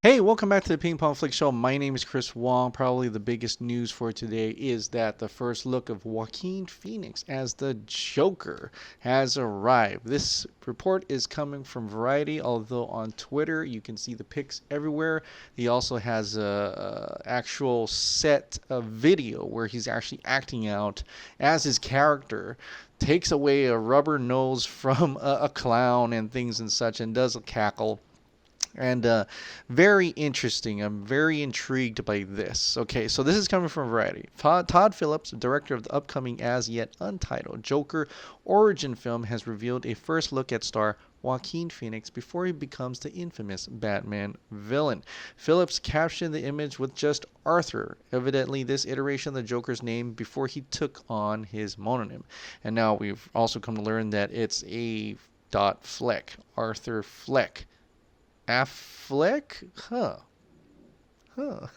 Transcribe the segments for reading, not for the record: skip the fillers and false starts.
Hey, welcome back to the Ping Pong Flick Show. My name is Chris Wong. Probably the biggest news for today is that the first look of Joaquin Phoenix as the Joker has arrived. This report is coming from Variety, although on Twitter you can see the pics everywhere. He also has a actual set of video where he's actually acting out as his character, takes away a rubber nose from a clown and things and such, and does a cackle and very interesting. I'm very intrigued by this. Okay, so this is coming from Variety. Todd Phillips, director of the upcoming as yet untitled Joker origin film, has revealed a first look at star Joaquin Phoenix before he becomes the infamous Batman villain. Phillips captioned the image with just Arthur, evidently this iteration of the Joker's name before he took on his mononym. And now we've also come to learn that it's a Fleck, Arthur Fleck. Affleck? Huh. Huh.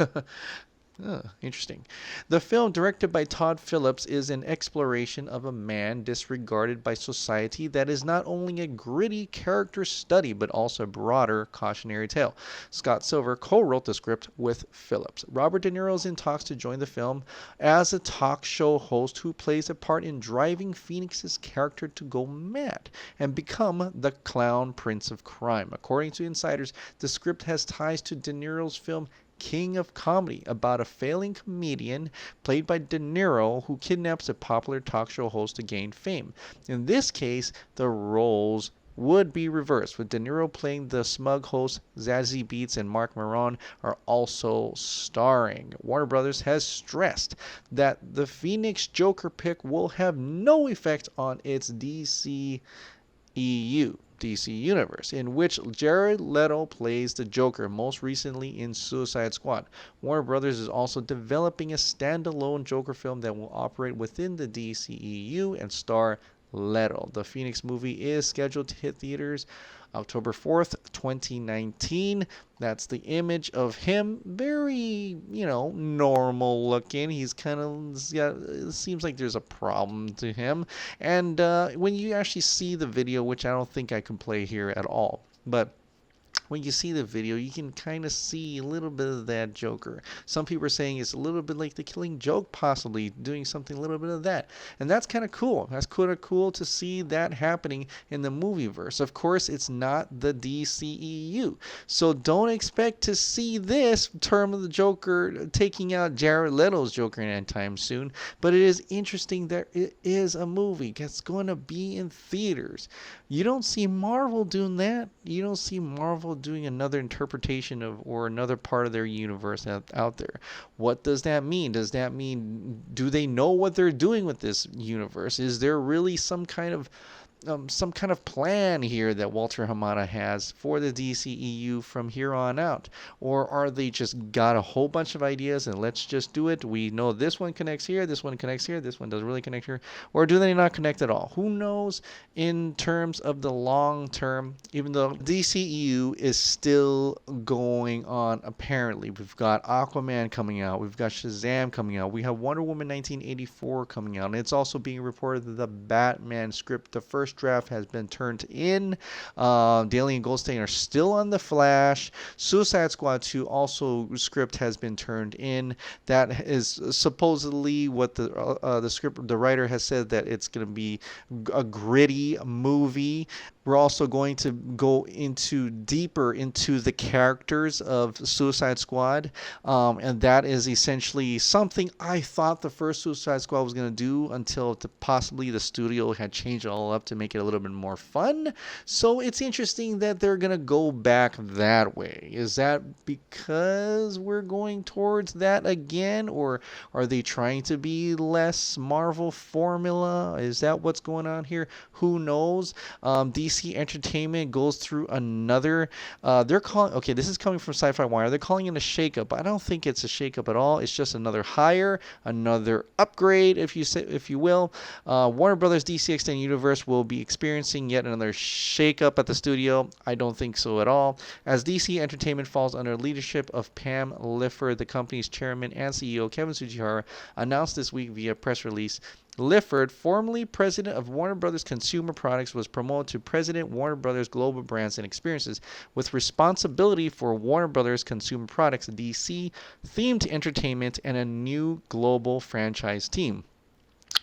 Interesting. The film, directed by Todd Phillips, is an exploration of a man disregarded by society that is not only a gritty character study but also a broader cautionary tale. Scott Silver co-wrote the script with Phillips. Robert De Niro is in talks to join the film as a talk show host who plays a part in driving Phoenix's character to go mad and become the clown prince of crime. According to insiders, the script has ties to De Niro's film King of Comedy, about a failing comedian played by De Niro who kidnaps a popular talk show host to gain fame. In this case, the roles would be reversed, with De Niro playing the smug host. Zazie Beetz and Mark Maron are also starring. Warner Brothers has stressed that the Phoenix Joker pick will have no effect on its DC Universe, in which Jared Leto plays the Joker, most recently in Suicide Squad. Warner Brothers is also developing a standalone Joker film that will operate within the DCEU and star Leto. The Phoenix movie is scheduled to hit theaters October 4th, 2019. That's the image of him. Very, normal looking. He's kind of, yeah, it seems like there's a problem to him. And when you actually see the video, which I don't think I can play here at all, but when you see the video, you can kind of see a little bit of that Joker. Some people are saying it's a little bit like The Killing Joke, possibly doing something a little bit of that. And that's kind of cool. That's kind of cool to see that happening in the movieverse. Of course, it's not the DCEU. So don't expect to see this term of the Joker taking out Jared Leto's Joker anytime soon. But it is interesting that it is a movie that's going to be in theaters. You don't see Marvel doing that. You don't see Marvel doing another interpretation of or another part of their universe out there. What does that mean? Does that mean, do they know what they're doing with this universe? Is there really some kind of plan here that Walter Hamada has for the DCEU from here on out? Or are they just got a whole bunch of ideas and let's just do it? We know this one connects here, this one connects here, this one doesn't really connect here. Or do they not connect at all? Who knows in terms of the long term, even though DCEU is still going on apparently. We've got Aquaman coming out, we've got Shazam coming out, we have Wonder Woman 1984 coming out, and it's also being reported that the Batman script, the first draft, has been turned in. Daly and Goldstein are still on The Flash. Suicide Squad 2 also script has been turned in. That is supposedly what the writer has said, that it's going to be a gritty movie. We're also going to go deeper into the characters of Suicide Squad, and that is essentially something I thought the first Suicide Squad was going to do until possibly the studio had changed it all up to make it a little bit more fun. So it's interesting that they're going to go back that way. Is that because we're going towards that again, or are they trying to be less Marvel formula? Is that what's going on here? Who knows? DC Entertainment goes through another. They're calling. Okay, this is coming from Sci-Fi Wire. They're calling it a shakeup. I don't think it's a shakeup at all. It's just another hire, another upgrade, if you will. Warner Brothers DC Extended Universe will be experiencing yet another shakeup at the studio. I don't think so at all. As DC Entertainment falls under leadership of Pam Lifford, the company's chairman and CEO Kevin Tsujihara announced this week via press release, Lifford, formerly president of Warner Brothers Consumer Products, was promoted to president Warner Brothers Global Brands and Experiences, with responsibility for Warner Brothers Consumer Products DC themed entertainment and a new global franchise team.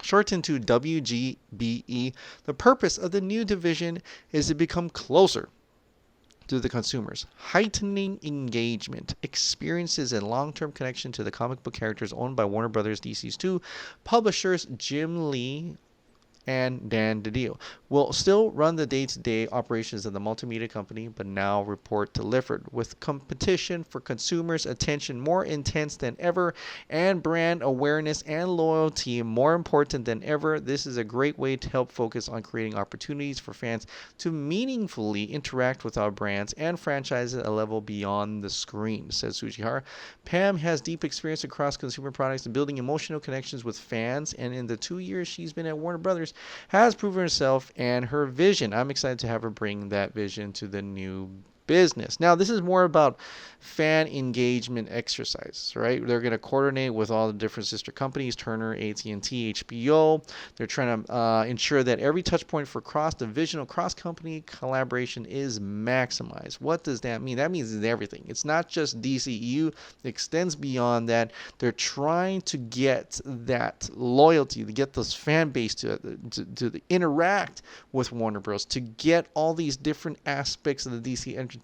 Shortened to WGBE, the purpose of the new division is to become closer to the consumers, heightening engagement, experiences, and long-term connection to the comic book characters owned by Warner Brothers DC's two publishers, Jim Lee and Dan DiDio, will still run the day-to-day operations of the multimedia company, but now report to Lifford. With competition for consumers' attention more intense than ever and brand awareness and loyalty more important than ever, this is a great way to help focus on creating opportunities for fans to meaningfully interact with our brands and franchises at a level beyond the screen, says Sujihara. Pam has deep experience across consumer products and building emotional connections with fans, and in the 2 years she's been at Warner Brothers, has proven herself and her vision. I'm excited to have her bring that vision to the new business. Now, this is more about fan engagement exercises, right? They're going to coordinate with all the different sister companies, Turner, AT&T, HBO. They're trying to ensure that every touch point for cross-divisional, cross-company collaboration is maximized. What does that mean? That means it's everything. It's not just DCEU. It extends beyond that. They're trying to get that loyalty, to get this fan base to interact with Warner Bros., to get all these different aspects of the DC entertainment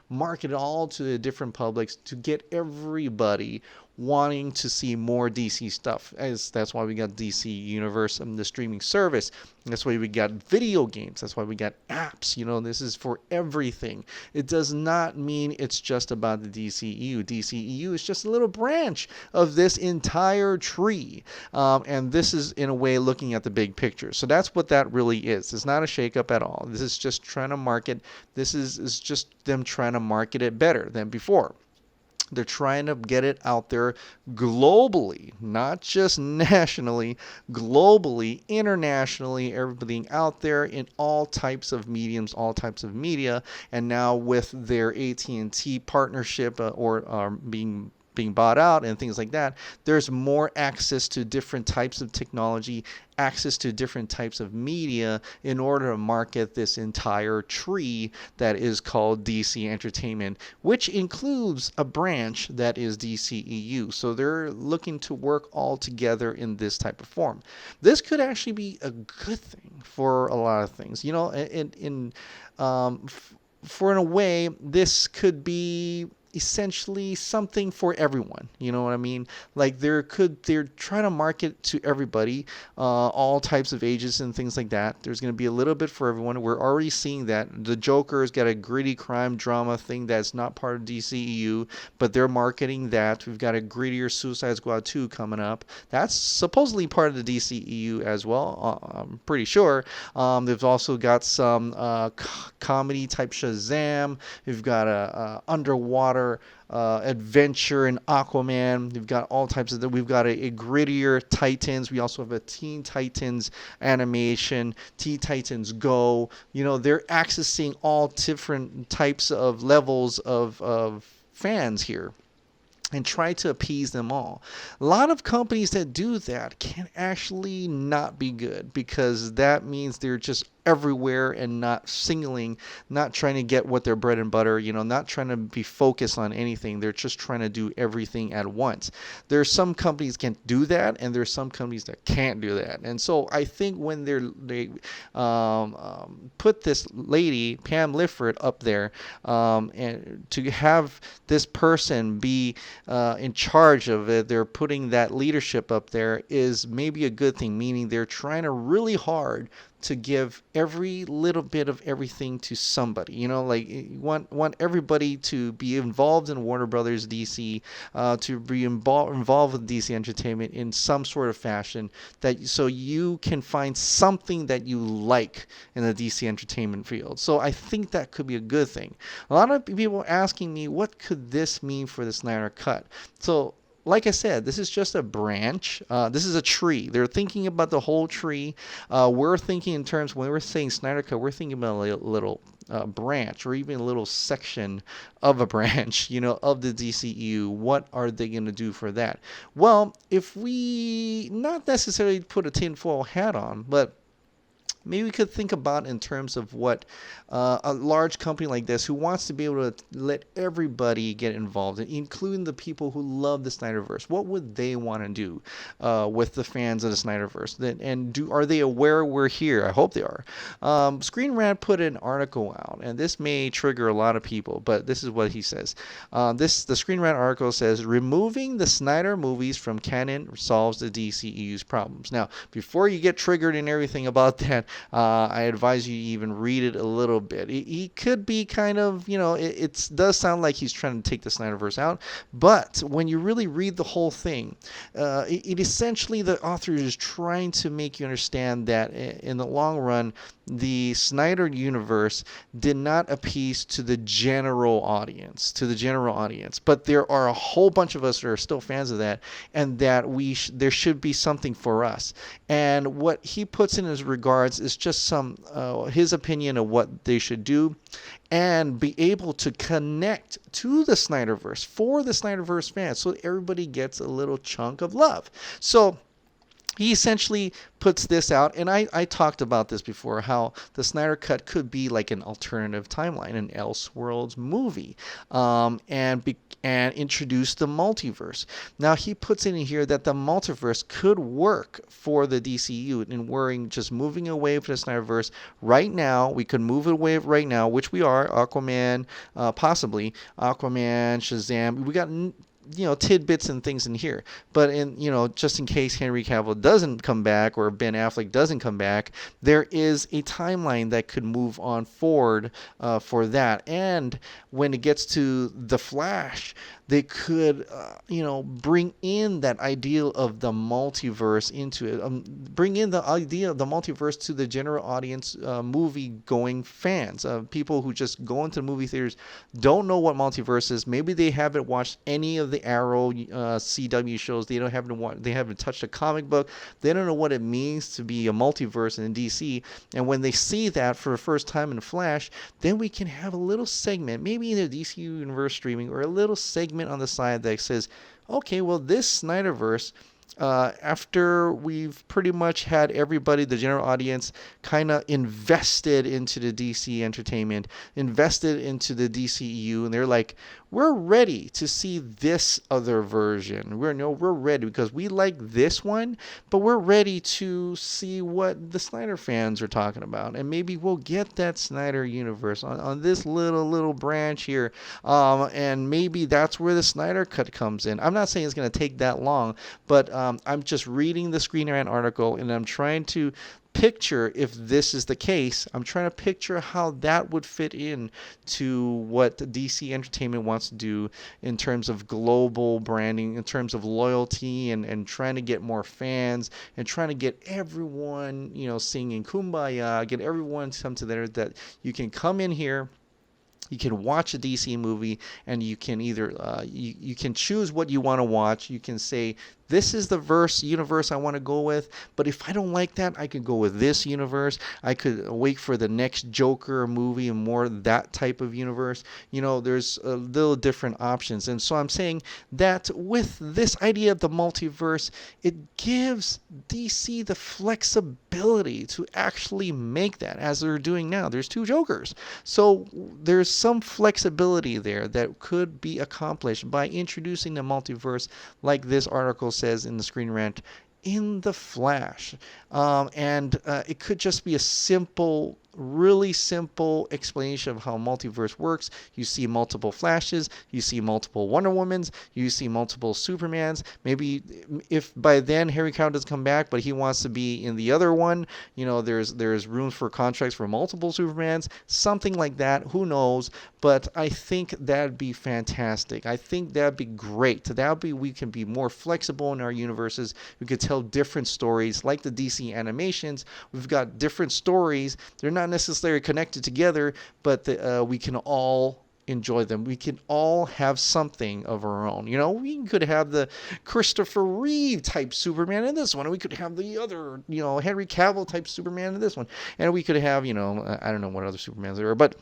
marketed all to the different publics, to get everybody wanting to see more DC stuff. That's why we got DC Universe and the streaming service. That's why we got video games. That's why we got apps. This is for everything. It does not mean it's just about the DCEU. DCEU is just a little branch of this entire tree. And this is, in a way, looking at the big picture. So that's what that really is. It's not a shakeup at all. This is just trying to market. This is just them trying to market it better than before. They're trying to get it out there globally, not just nationally, globally, internationally, everything out there in all types of mediums, all types of media. And now with their AT&T partnership or being bought out and things like that, there's more access to different types of technology, access to different types of media in order to market this entire tree that is called DC Entertainment, which includes a branch that is DCEU. So they're looking to work all together in this type of form. This could actually be a good thing for a lot of things. For in a way, this could be essentially something for everyone. You know what I mean? Like they're trying to market to everybody, all types of ages and things like that. There's going to be a little bit for everyone. We're already seeing that. The Joker's got a gritty crime drama thing that's not part of DCEU, but they're marketing that. We've got a grittier Suicide Squad 2 coming up. That's supposedly part of the DCEU as well. I'm pretty sure. They've also got some comedy type Shazam. We've got a underwater adventure in Aquaman. We've got all types of that. We've got a grittier Titans. We also have a Teen Titans animation, Teen Titans Go. They're accessing all different types of levels of fans here and try to appease them all. A lot of companies that do that can actually not be good, because that means they're just everywhere and not trying to get what their bread and butter, not trying to be focused on anything. They're just trying to do everything at once. There's some companies can do that, and there's some companies that can't do that. And so I think when they put this lady, Pam Lifford, up there, and to have this person be in charge of it, they're putting that leadership up there, is maybe a good thing, meaning they're trying to really hard to give every little bit of everything to somebody. Want everybody to be involved in Warner Brothers DC, to be involved with DC Entertainment in some sort of fashion, so you can find something that you like in the DC Entertainment field. So I think that could be a good thing. A lot of people are asking me, what could this mean for the Snyder Cut? So like I said, this is just a branch. This is a tree. They're thinking about the whole tree. We're thinking in terms, when we're saying Snyder Cut, we're thinking about a little branch, or even a little section of a branch, of the DCEU. What are they going to do for that? Well, if we not necessarily put a tinfoil hat on, but maybe we could think about in terms of what a large company like this, who wants to be able to let everybody get involved, including the people who love the Snyderverse. What would they want to do with the fans of the Snyderverse? And are they aware we're here? I hope they are. Screen Rant put an article out, and this may trigger a lot of people, but this is what he says. The Screen Rant article says, removing the Snyder movies from canon solves the DCEU's problems. Now, before you get triggered and everything about that, I advise you to even read it a little bit. He could be kind of, it does sound like he's trying to take the Snyderverse out, but when you really read the whole thing, it essentially, the author is trying to make you understand that in the long run, the Snyder universe did not appease to the general audience, but there are a whole bunch of us that are still fans of that, and that there should be something for us. And what he puts in his regards is just his opinion of what they should do, and be able to connect to the Snyderverse for the Snyderverse fans, so everybody gets a little chunk of love. So he essentially puts this out, and I talked about this before, how the Snyder Cut could be like an alternative timeline, an Elseworlds movie, and introduce the multiverse. Now he puts in here that the multiverse could work for the DCU, and we're just moving away from the Snyderverse right now. We could move away right now, which we are. Aquaman, possibly Aquaman, Shazam. We got tidbits and things in here, but just in case Henry Cavill doesn't come back, or Ben Affleck doesn't come back, there is a timeline that could move on forward for that. And when it gets to the Flash, they could bring in that idea of the multiverse into it, bring in the idea of the multiverse to the general audience, movie going fans, people who just go into movie theaters, don't know what multiverse is. Maybe they haven't watched any of the Arrow CW shows. They haven't touched a comic book. They don't know what it means to be a multiverse in DC. And when they see that for the first time in Flash, then we can have a little segment, maybe in the DC Universe streaming, or a little segment on the side that says, okay, well, this Snyderverse, after we've pretty much had everybody, the general audience, kind of invested into the DC entertainment, invested into the DCEU, and they're like, we're ready to see this other version. We're ready because we like this one, but we're ready to see what the Snyder fans are talking about, and maybe we'll get that Snyder universe on this little branch here, and maybe that's where the Snyder Cut comes in. I'm not saying it's going to take that long, but I'm just reading the Screen Rant article, and I'm trying to picture, if this is the case, I'm trying to picture how that would fit in to what DC Entertainment wants to do in terms of global branding, in terms of loyalty, and trying to get more fans, and trying to get everyone, singing Kumbaya, get everyone to come to there, that you can come in here, you can watch a DC movie, and you can either you can choose what you want to watch. You can say, this is the universe I want to go with, but if I don't like that, I could go with this universe. I could wait for the next Joker movie and more that type of universe. There's a little different options. And so I'm saying that with this idea of the multiverse, it gives DC the flexibility to actually make that, as they're doing now. There's 2 Jokers. So there's some flexibility there that could be accomplished by introducing the multiverse, like this article says in the Screen Rant, in the Flash. And it could just be a really simple explanation of how multiverse works. You see multiple Flashes, you see multiple Wonder Womans, you see multiple Supermans. Maybe if by then Harry Cavill doesn't come back, but he wants to be in the other one, there's room for contracts for multiple Supermans, something like that. Who knows? But I think that'd be fantastic. I think that'd be great. We can be more flexible in our universes. We could tell different stories, like the DC animations. We've got different stories. They're not necessarily connected together, but we can all enjoy them. We can all have something of our own. We could have the Christopher Reeve type Superman in this one, and we could have the other, Henry Cavill type Superman in this one, and we could have, I don't know what other Supermans there are, but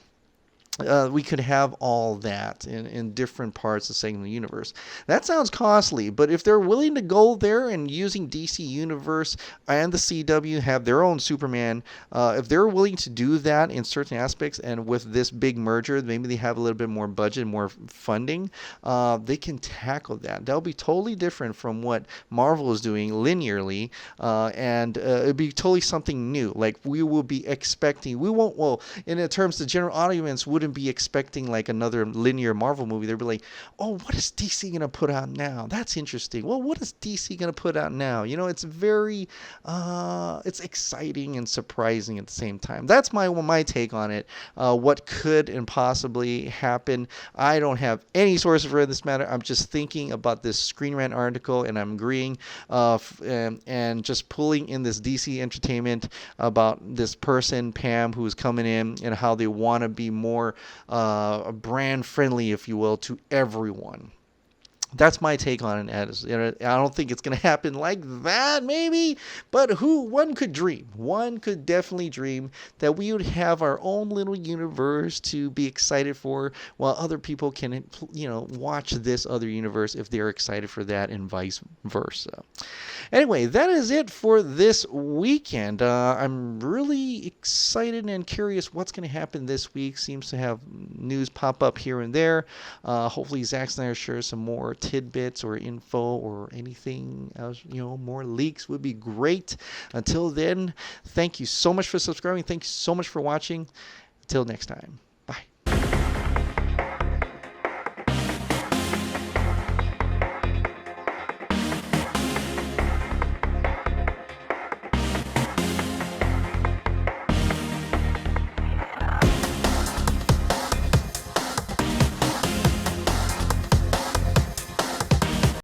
we could have all that in different parts of saying the universe. That sounds costly, but if they're willing to go there and using DC Universe and the CW have their own Superman, if they're willing to do that in certain aspects, and with this big merger, maybe they have a little bit more budget, more funding, they can tackle that. That'll be totally different from what Marvel is doing linearly, and it'd be totally something new. Like we will be expecting, we won't, well, in terms the general audience wouldn't be expecting like another linear Marvel movie. They'd be like, oh, what is DC gonna put out now? That's interesting. Well, what is DC gonna put out now? It's very it's exciting and surprising at the same time. That's my take on it. What could and possibly happen. I don't have any sources for this matter. I'm just thinking about this Screen Rant article, and I'm agreeing and just pulling in this DC entertainment about this person, Pam, who's coming in, and how they want to be more brand friendly, if you will, to everyone. That's my take on it. I don't think it's going to happen like that, maybe, but one could dream. One could definitely dream that we would have our own little universe to be excited for, while other people can, watch this other universe if they're excited for that, and vice versa. Anyway, that is it for this weekend. I'm really excited and curious what's going to happen this week. Seems to have news pop up here and there. Hopefully, Zack Snyder shares some more tidbits or info or anything else. More leaks would be great. Until then, thank you so much for subscribing. Thank you so much for watching. Until next time.